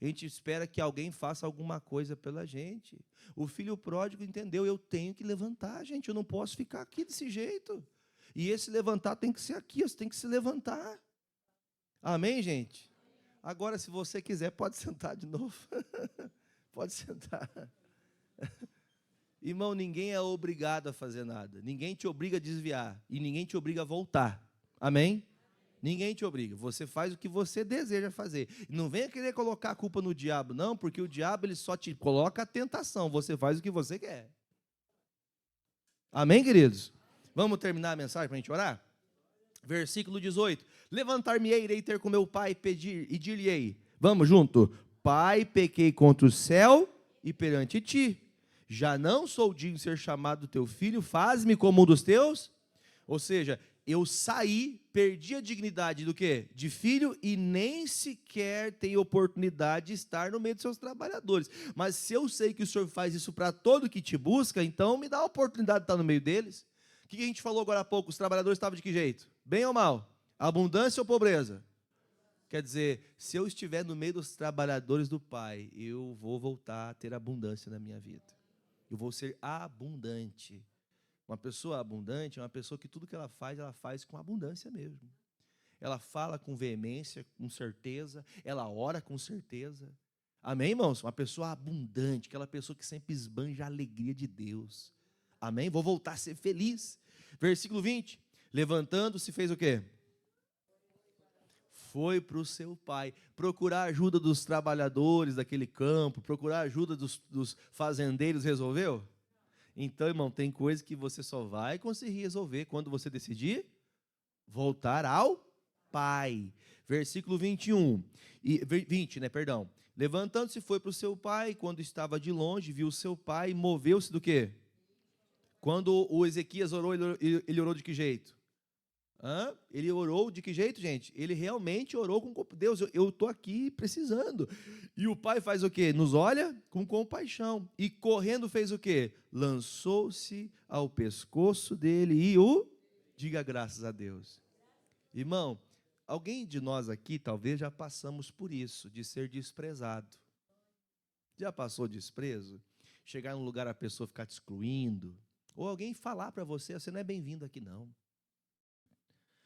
A gente espera que alguém faça alguma coisa pela gente. O filho pródigo entendeu, eu tenho que levantar, gente. Eu não posso ficar aqui desse jeito. E esse levantar tem que ser aqui, você tem que se levantar. Amém, gente? Agora, se você quiser, pode sentar de novo. Pode sentar. Irmão, ninguém é obrigado a fazer nada. Ninguém te obriga a desviar. E ninguém te obriga a voltar. Amém? Ninguém te obriga. Você faz o que você deseja fazer. E não venha querer colocar a culpa no diabo, não, porque o diabo ele só te coloca a tentação. Você faz o que você quer. Amém, queridos? Vamos terminar a mensagem para a gente orar? Versículo 18. Levantar-me-ei, irei ter com meu pai, pedir e dir-lhe-ei. Vamos junto. Pai, pequei contra o céu e perante ti. Já não sou digno de ser chamado teu filho, faz-me como um dos teus. Ou seja, eu saí, perdi a dignidade do quê? De filho e nem sequer tenho oportunidade de estar no meio dos seus trabalhadores. Mas se eu sei que o Senhor faz isso para todo que te busca, então me dá a oportunidade de estar no meio deles. O que a gente falou agora há pouco? Os trabalhadores estavam de que jeito? Bem ou mal? Abundância ou pobreza? Quer dizer, se eu estiver no meio dos trabalhadores do Pai, eu vou voltar a ter abundância na minha vida. Eu vou ser abundante. Uma pessoa abundante é uma pessoa que tudo que ela faz com abundância mesmo. Ela fala com veemência, com certeza, ela ora com certeza. Amém, irmãos? Uma pessoa abundante, aquela pessoa que sempre esbanja a alegria de Deus. Amém? Vou voltar a ser feliz. Versículo 20. Levantando-se, fez o quê? Foi para o seu pai. Procurar ajuda dos trabalhadores daquele campo, procurar ajuda dos fazendeiros, resolveu? Então, irmão, tem coisa que você só vai conseguir resolver quando você decidir voltar ao Pai. Versículo 21, 20, né, perdão. Levantando-se foi para o seu pai, quando estava de longe, viu o seu pai, moveu-se do quê? Quando o Ezequias orou, ele orou de que jeito? Ele orou de que jeito, gente? Ele realmente orou com Deus, eu estou aqui precisando. E o pai faz o quê? Nos olha com compaixão. E correndo fez o quê? Lançou-se ao pescoço dele e o... Diga graças a Deus. Irmão, alguém de nós aqui talvez já passamos por isso, de ser desprezado. Já passou desprezo? Chegar num lugar a pessoa ficar te excluindo? Ou alguém falar para você, você não é bem-vindo aqui não.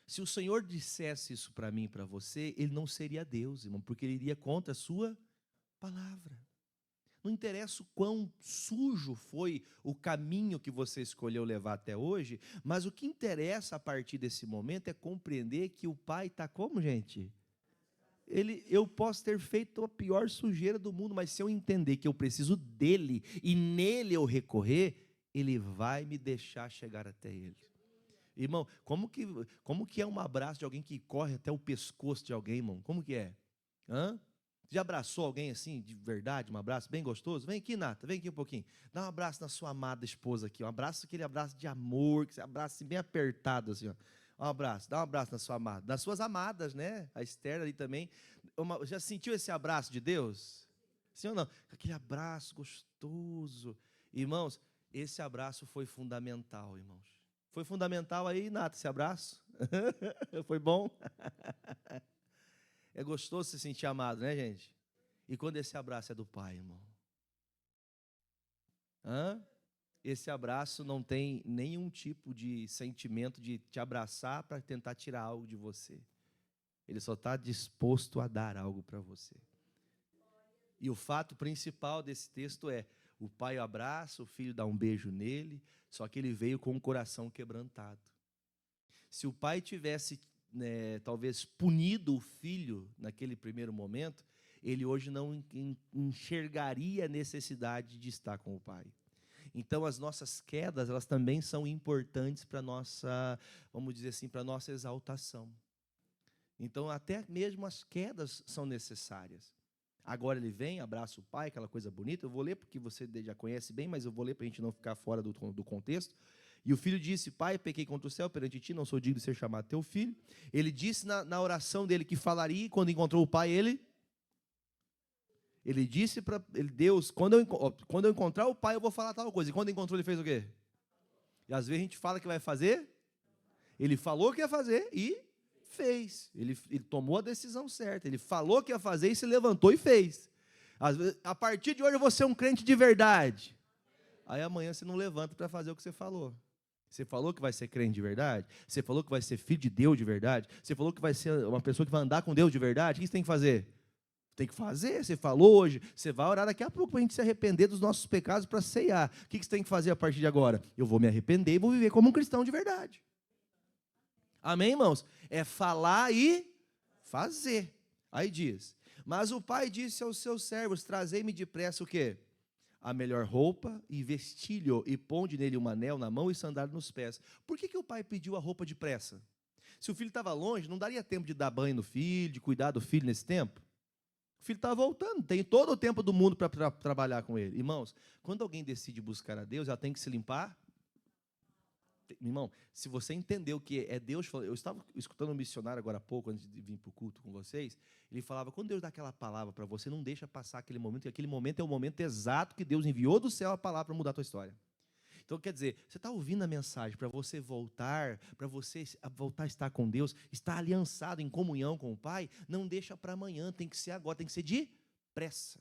Se o Senhor dissesse isso para mim e para você, Ele não seria Deus, irmão, porque Ele iria contra a sua palavra. Não interessa o quão sujo foi o caminho que você escolheu levar até hoje, mas o que interessa a partir desse momento é compreender que o Pai está como, gente? Eu posso ter feito a pior sujeira do mundo, mas se eu entender que eu preciso dEle e nele eu recorrer, Ele vai me deixar chegar até Ele. Irmão, como que é um abraço de alguém que corre até o pescoço de alguém, irmão? Como que é? Já abraçou alguém assim, de verdade, um abraço bem gostoso? Vem aqui, Nata, vem aqui um pouquinho. Dá um abraço na sua amada esposa aqui, um abraço, aquele abraço de amor, que você abraça assim, bem apertado assim, ó. Um abraço, dá um abraço na sua amada, nas suas amadas, né? A Esther ali também. Já sentiu esse abraço de Deus? Sim ou não? Aquele abraço gostoso. Irmãos, esse abraço foi fundamental, irmãos. Foi fundamental aí, Nata, esse abraço? Foi bom? É gostoso se sentir amado, né, gente? E quando esse abraço é do Pai, irmão? Esse abraço não tem nenhum tipo de sentimento de te abraçar para tentar tirar algo de você. Ele só está disposto a dar algo para você. E o fato principal desse texto é: o pai o abraça, o filho dá um beijo nele, só que ele veio com o coração quebrantado. Se o pai tivesse, talvez, punido o filho naquele primeiro momento, ele hoje não enxergaria a necessidade de estar com o pai. Então, as nossas quedas, elas também são importantes para a nossa, vamos dizer assim, para a nossa exaltação. Então, até mesmo as quedas são necessárias. Agora ele vem, abraça o pai, aquela coisa bonita. Eu vou ler porque você já conhece bem, mas eu vou ler para a gente não ficar fora do contexto. E o filho disse: pai, pequei contra o céu perante ti, não sou digno de ser chamado teu filho. Ele disse na oração dele que falaria, e quando encontrou o pai, ele disse para Deus: quando eu encontrar o pai, eu vou falar tal coisa. E quando encontrou, ele fez o quê? E às vezes a gente fala que vai fazer, ele falou que ia fazer e fez. Ele tomou a decisão certa. Ele falou que ia fazer e se levantou e fez. Às vezes, a partir de hoje eu vou ser um crente de verdade. Aí amanhã você não levanta para fazer o que você falou. Você falou que vai ser crente de verdade? Você falou que vai ser filho de Deus de verdade? Você falou que vai ser uma pessoa que vai andar com Deus de verdade? O que você tem que fazer? Tem que fazer. Você falou hoje. Você vai orar daqui a pouco para a gente se arrepender dos nossos pecados para ceiar. O que você tem que fazer a partir de agora? Eu vou me arrepender e vou viver como um cristão de verdade. Amém, irmãos? É falar e fazer. Aí diz: mas o pai disse aos seus servos: trazei-me depressa o quê? A melhor roupa e vestilho, e ponde nele um anel na mão e sandália nos pés. Por que o pai pediu a roupa depressa? Se o filho estava longe, não daria tempo de dar banho no filho, de cuidar do filho nesse tempo? O filho estava voltando, tem todo o tempo do mundo para trabalhar com ele. Irmãos, quando alguém decide buscar a Deus, ela tem que se limpar. Irmão, se você entendeu o que é Deus falando, eu estava escutando um missionário agora há pouco, antes de vir para o culto com vocês, ele falava: quando Deus dá aquela palavra para você, não deixa passar aquele momento, e aquele momento é o momento exato que Deus enviou do céu a palavra para mudar a tua história. Então, quer dizer, você está ouvindo a mensagem para você voltar a estar com Deus, estar aliançado em comunhão com o Pai, não deixa para amanhã, tem que ser agora, tem que ser depressa.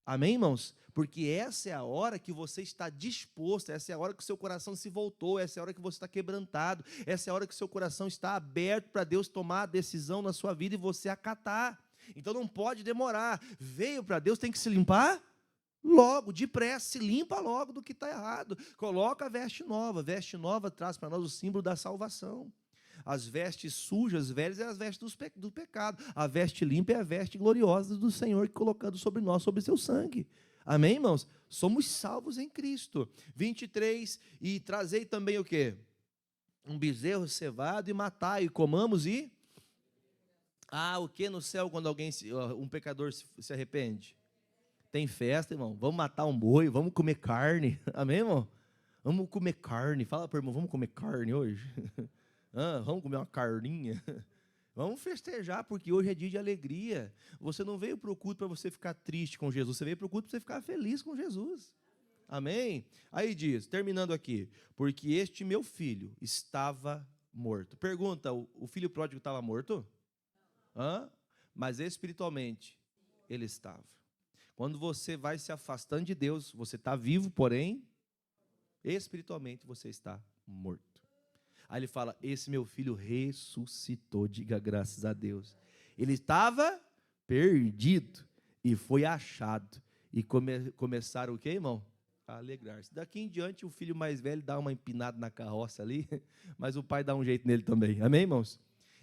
Amém, irmãos? Porque essa é a hora que você está disposto, essa é a hora que o seu coração se voltou, essa é a hora que você está quebrantado, essa é a hora que o seu coração está aberto para Deus tomar a decisão na sua vida e você acatar. Então não pode demorar. Veio para Deus, tem que se limpar logo, depressa, se limpa logo do que está errado. Coloca a veste nova traz para nós o símbolo da salvação. As vestes sujas, velhas, é as vestes do pecado. A veste limpa é a veste gloriosa do Senhor, colocando sobre nós, sobre seu sangue. Amém, irmãos? Somos salvos em Cristo. 23, e trazei também o quê? Um bezerro cevado e matai, e comamos e... o que no céu quando um pecador se arrepende? Tem festa, irmão. Vamos matar um boi, vamos comer carne. Amém, irmão? Vamos comer carne. Fala para o irmão: vamos comer carne hoje? Vamos comer uma carninha? Vamos festejar, porque hoje é dia de alegria. Você não veio para o culto para você ficar triste com Jesus, você veio para o culto para você ficar feliz com Jesus. Amém? Aí diz, terminando aqui: porque este meu filho estava morto. Pergunta: o filho pródigo estava morto? Mas espiritualmente ele estava. Quando você vai se afastando de Deus, você está vivo, porém espiritualmente você está morto. Aí ele fala: esse meu filho ressuscitou, diga graças a Deus. Ele estava perdido e foi achado. E começaram o quê, irmão? A alegrar-se. Daqui em diante o filho mais velho dá uma empinada na carroça ali, mas o pai dá um jeito nele também. Amém, irmãos?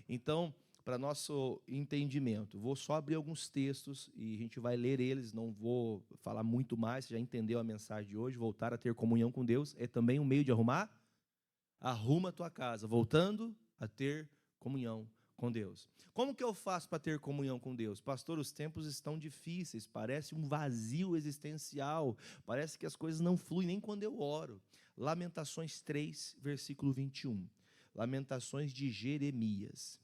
Então, para nosso entendimento, vou só abrir alguns textos e a gente vai ler eles, não vou falar muito mais. Você já entendeu a mensagem de hoje? Voltar a ter comunhão com Deus é também um meio de arruma a tua casa, voltando a ter comunhão com Deus. Como que eu faço para ter comunhão com Deus? Pastor, os tempos estão difíceis, parece um vazio existencial, parece que as coisas não fluem nem quando eu oro. Lamentações 3, versículo 21. Lamentações de Jeremias.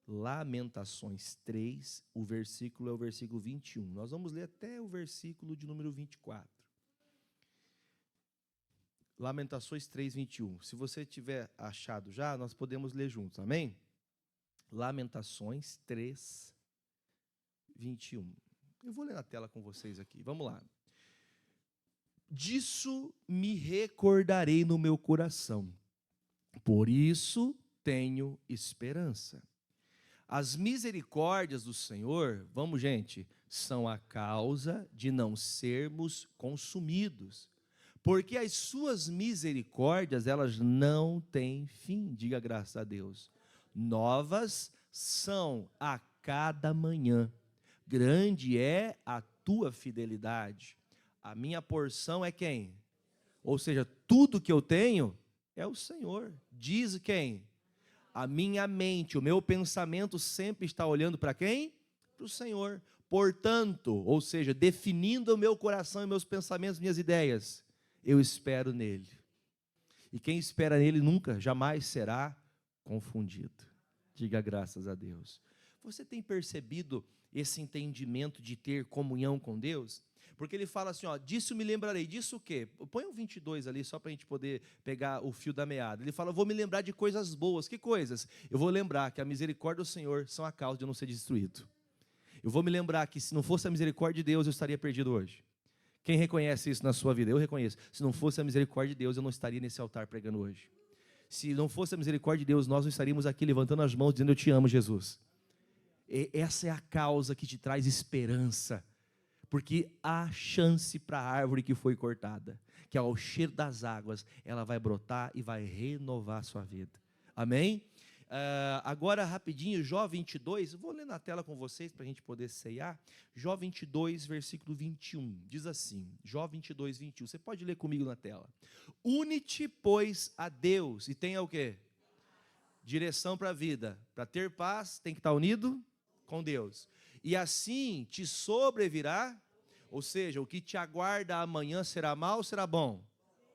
Lamentações 3, o versículo é o versículo 21. Nós vamos ler até o versículo de número 24. Lamentações 3, 21. Se você tiver achado já, nós podemos ler juntos, amém? Lamentações 3, 21. Eu vou ler na tela com vocês aqui, vamos lá. Disso me recordarei no meu coração, por isso tenho esperança. As misericórdias do Senhor, vamos gente, são a causa de não sermos consumidos. Porque as suas misericórdias, elas não têm fim, diga graças a Deus. Novas são a cada manhã. Grande é a tua fidelidade. A minha porção é quem? Ou seja, tudo que eu tenho é o Senhor. Diz quem? A minha mente, o meu pensamento sempre está olhando para quem? Para o Senhor. Portanto, ou seja, definindo o meu coração e meus pensamentos, minhas ideias, eu espero nele. E quem espera nele nunca, jamais será confundido. Diga graças a Deus. Você tem percebido esse entendimento de ter comunhão com Deus? Porque ele fala assim, ó, disso me lembrarei. Disso o quê? Põe o 22 ali, só para a gente poder pegar o fio da meada. Ele fala, vou me lembrar de coisas boas. Que coisas? Eu vou lembrar que a misericórdia do Senhor são a causa de eu não ser destruído. Eu vou me lembrar que se não fosse a misericórdia de Deus, eu estaria perdido hoje. Quem reconhece isso na sua vida? Eu reconheço. Se não fosse a misericórdia de Deus, eu não estaria nesse altar pregando hoje. Se não fosse a misericórdia de Deus, nós não estaríamos aqui levantando as mãos, dizendo, eu te amo, Jesus. E essa é a causa que te traz esperança. Porque há chance para a árvore que foi cortada, que ao cheiro das águas, ela vai brotar e vai renovar a sua vida. Amém? Agora, rapidinho, Jó 22, vou ler na tela com vocês para a gente poder ceiar. Jó 22, versículo 21, diz assim, Jó 22, 21, você pode ler comigo na tela. Une-te, pois, a Deus, e tenha o quê? Direção para a vida. Para ter paz, tem que estar unido com Deus. E assim te sobrevirá, ou seja, o que te aguarda amanhã será mal ou será bom?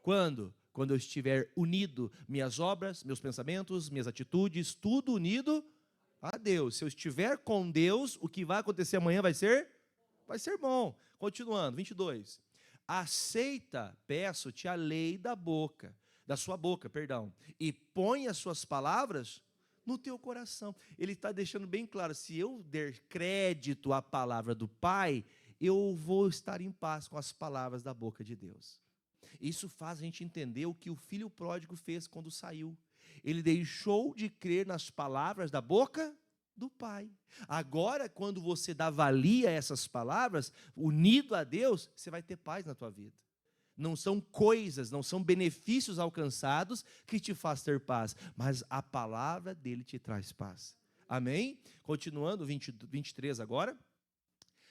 Quando? Quando eu estiver unido, minhas obras, meus pensamentos, minhas atitudes, tudo unido a Deus. Se eu estiver com Deus, o que vai acontecer amanhã vai ser bom. Continuando, 22. Aceita, peço-te, a lei da sua boca, e põe as suas palavras no teu coração. Ele está deixando bem claro, se eu der crédito à palavra do Pai, eu vou estar em paz com as palavras da boca de Deus. Isso faz a gente entender o que o filho pródigo fez quando saiu. Ele deixou de crer nas palavras da boca do Pai. Agora, quando você dá valia a essas palavras, unido a Deus, você vai ter paz na tua vida. Não são coisas, não são benefícios alcançados que te faz ter paz, mas a palavra dele te traz paz. Amém? Continuando, 23 agora.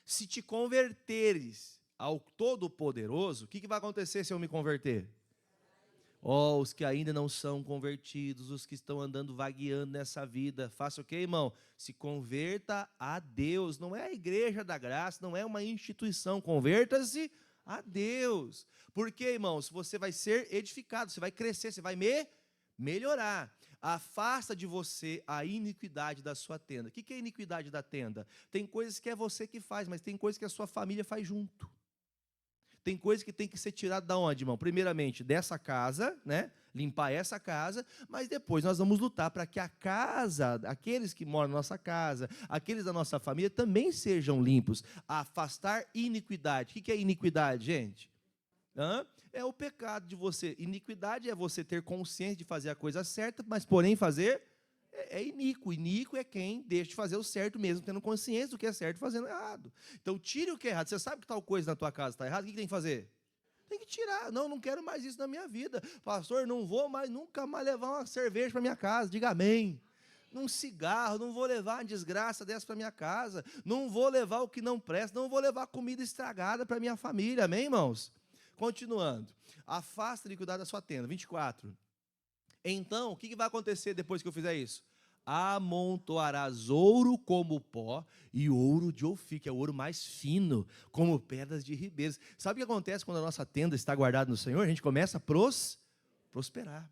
Se te converteres ao Todo-Poderoso, o que vai acontecer se eu me converter? Os que ainda não são convertidos, os que estão andando vagueando nessa vida, faça o quê, irmão? Se converta a Deus, não é a igreja da graça, não é uma instituição, converta-se a Deus. Porque, irmãos, você vai ser edificado, você vai crescer, você vai melhorar. Afasta de você a iniquidade da sua tenda. O que é a iniquidade da tenda? Tem coisas que é você que faz, mas tem coisas que a sua família faz junto. Tem coisas que tem que ser tirada da onde, irmão? Primeiramente, dessa casa, né? Limpar essa casa, mas depois nós vamos lutar para que a casa, aqueles que moram na nossa casa, aqueles da nossa família também sejam limpos. Afastar iniquidade. O que é iniquidade, gente? É o pecado de você. Iniquidade é você ter consciência de fazer a coisa certa, mas porém fazer é iníquo. Iníquo é quem deixa de fazer o certo mesmo, tendo consciência do que é certo e fazendo errado. Então tire o que é errado. Você sabe que tal coisa na tua casa está errada, o que tem que fazer? Tem que tirar. Não quero mais isso na minha vida. Pastor, não vou mais, nunca mais levar uma cerveja para minha casa. Diga amém. Um cigarro, não vou levar uma desgraça dessa para minha casa. Não vou levar o que não presta, não vou levar comida estragada para minha família. Amém, irmãos? Continuando. Afasta a iniquidade da sua tenda. 24. Então, o que vai acontecer depois que eu fizer isso? Amontoarás ouro como pó e ouro de Ofir, que é o ouro mais fino, como pedras de ribeiros. Sabe o que acontece quando a nossa tenda está guardada no Senhor? A gente começa a prosperar.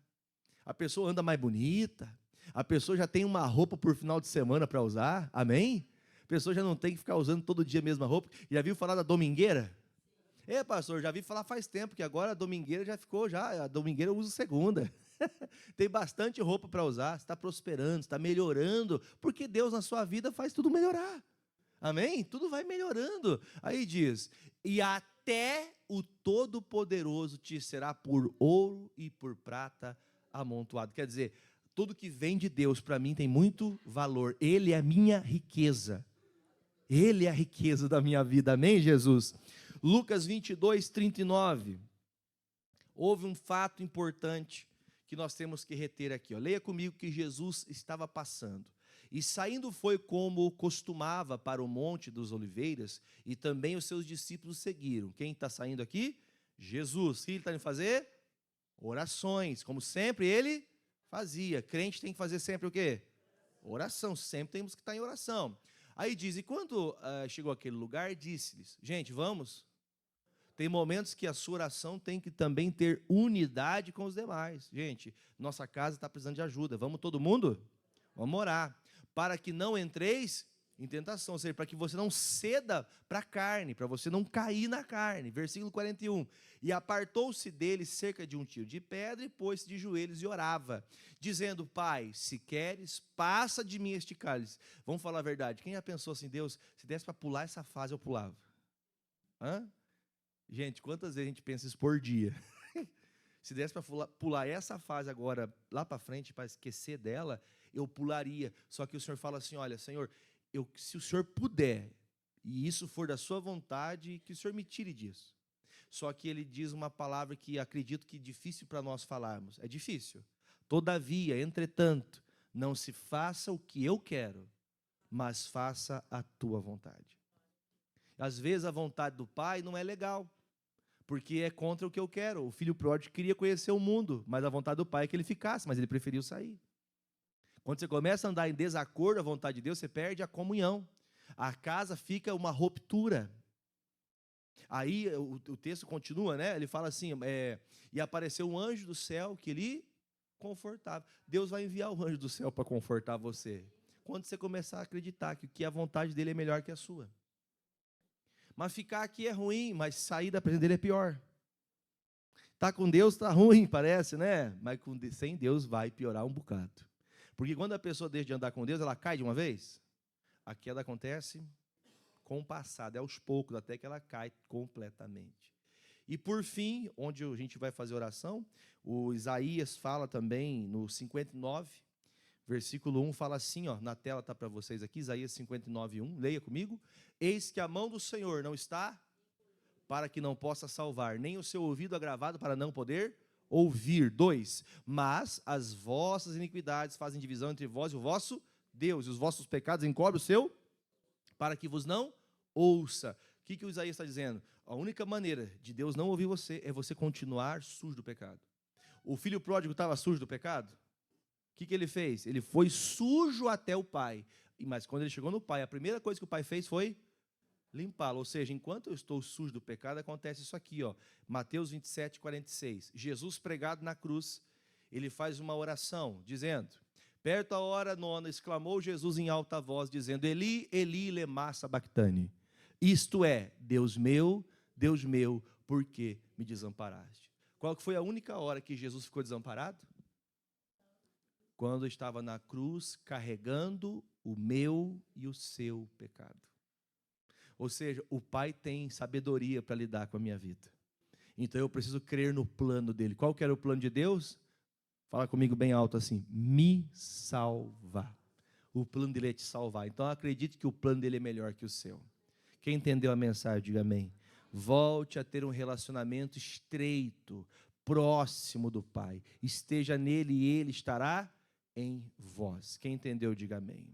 A pessoa anda mais bonita, a pessoa já tem uma roupa por final de semana para usar, amém? A pessoa já não tem que ficar usando todo dia a mesma roupa. Já viu falar da domingueira? Pastor, já vi falar faz tempo que agora a domingueira a domingueira eu uso segunda. Tem bastante roupa para usar, está prosperando, está melhorando, porque Deus na sua vida faz tudo melhorar. Amém? Tudo vai melhorando. Aí diz, e até o Todo-Poderoso te será por ouro e por prata amontoado. Quer dizer, tudo que vem de Deus para mim tem muito valor. Ele é a minha riqueza. Ele é a riqueza da minha vida. Amém, Jesus? Lucas 22, 39. Houve um fato importante que nós temos que reter aqui. Leia comigo que Jesus estava passando. E saindo foi como costumava para o Monte dos Oliveiras, e também os seus discípulos seguiram. Quem está saindo aqui? Jesus. O que ele está indo fazer? Orações, como sempre ele Fazia. Crente tem que fazer sempre o quê? Oração. Sempre temos que estar em oração. Aí diz, e quando chegou àquele lugar, disse-lhes, gente, vamos. Tem momentos que a sua oração tem que também ter unidade com os demais. Gente, nossa casa está precisando de ajuda. Vamos todo mundo? Vamos orar. Para que não entreis em tentação, ou seja, para que você não ceda para a carne, para você não cair na carne. Versículo 41. E apartou-se dele cerca de um tiro de pedra e pôs-se de joelhos e orava, dizendo, Pai, se queres, passa de mim este cálice. Vamos falar a verdade. Quem já pensou assim, Deus, se desse para pular essa fase, eu pulava? Hã? Gente, quantas vezes a gente pensa isso por dia? Se desse para pular essa fase agora, lá para frente, para esquecer dela, eu pularia. Só que o Senhor fala assim, olha, Senhor, se o Senhor puder, e isso for da sua vontade, que o Senhor me tire disso. Só que ele diz uma palavra que acredito que é difícil para nós falarmos. É difícil. Todavia, entretanto, não se faça o que eu quero, mas faça a tua vontade. Às vezes a vontade do pai não é legal, porque é contra o que eu quero. O filho pródigo queria conhecer o mundo, mas a vontade do pai é que ele ficasse, mas ele preferiu sair. Quando você começa a andar em desacordo à vontade de Deus, você perde a comunhão. A casa fica uma ruptura. Aí o texto continua, né? Ele fala assim, e apareceu um anjo do céu que lhe confortava. Deus vai enviar o anjo do céu para confortar você. Quando você começar a acreditar que a vontade dele é melhor que a sua. Mas ficar aqui é ruim, mas sair da presença dele é pior. Tá com Deus tá ruim, parece, né? Mas sem Deus vai piorar um bocado. Porque quando a pessoa deixa de andar com Deus, ela cai de uma vez. A queda acontece com o passado, é aos poucos, até que ela cai completamente. E por fim, onde a gente vai fazer oração, o Isaías fala também no 59, versículo 1, fala assim, ó, na tela está para vocês aqui, Isaías 59, 1, leia comigo. Eis que a mão do Senhor não está para que não possa salvar, nem o seu ouvido agravado para não poder ouvir. 2, mas as vossas iniquidades fazem divisão entre vós e o vosso Deus, e os vossos pecados encobrem o seu, para que vos não ouça. O que o Isaías está dizendo? A única maneira de Deus não ouvir você é você continuar sujo do pecado. O filho pródigo estava sujo do pecado? O que ele fez? Ele foi sujo até o pai. Mas quando ele chegou no pai, a primeira coisa que o pai fez foi limpá-lo. Ou seja, enquanto eu estou sujo do pecado, acontece isso aqui, ó. Mateus 27, 46. Jesus pregado na cruz, ele faz uma oração, dizendo, perto a hora nona, exclamou Jesus em alta voz, dizendo, Eli, Eli, lema sabachthani. Isto é, Deus meu, por que me desamparaste? Qual que foi a única hora que Jesus ficou desamparado? Quando estava na cruz, carregando o meu e o seu pecado. Ou seja, o Pai tem sabedoria para lidar com a minha vida. Então eu preciso crer no plano dele. Qual que era o plano de Deus? Fala comigo bem alto assim, me salvar. O plano dele é te salvar. Então eu acredito que o plano dele é melhor que o seu. Quem entendeu a mensagem, diga amém. Volte a ter um relacionamento estreito, próximo do Pai. Esteja nele e ele estará em vós. Quem entendeu, diga amém.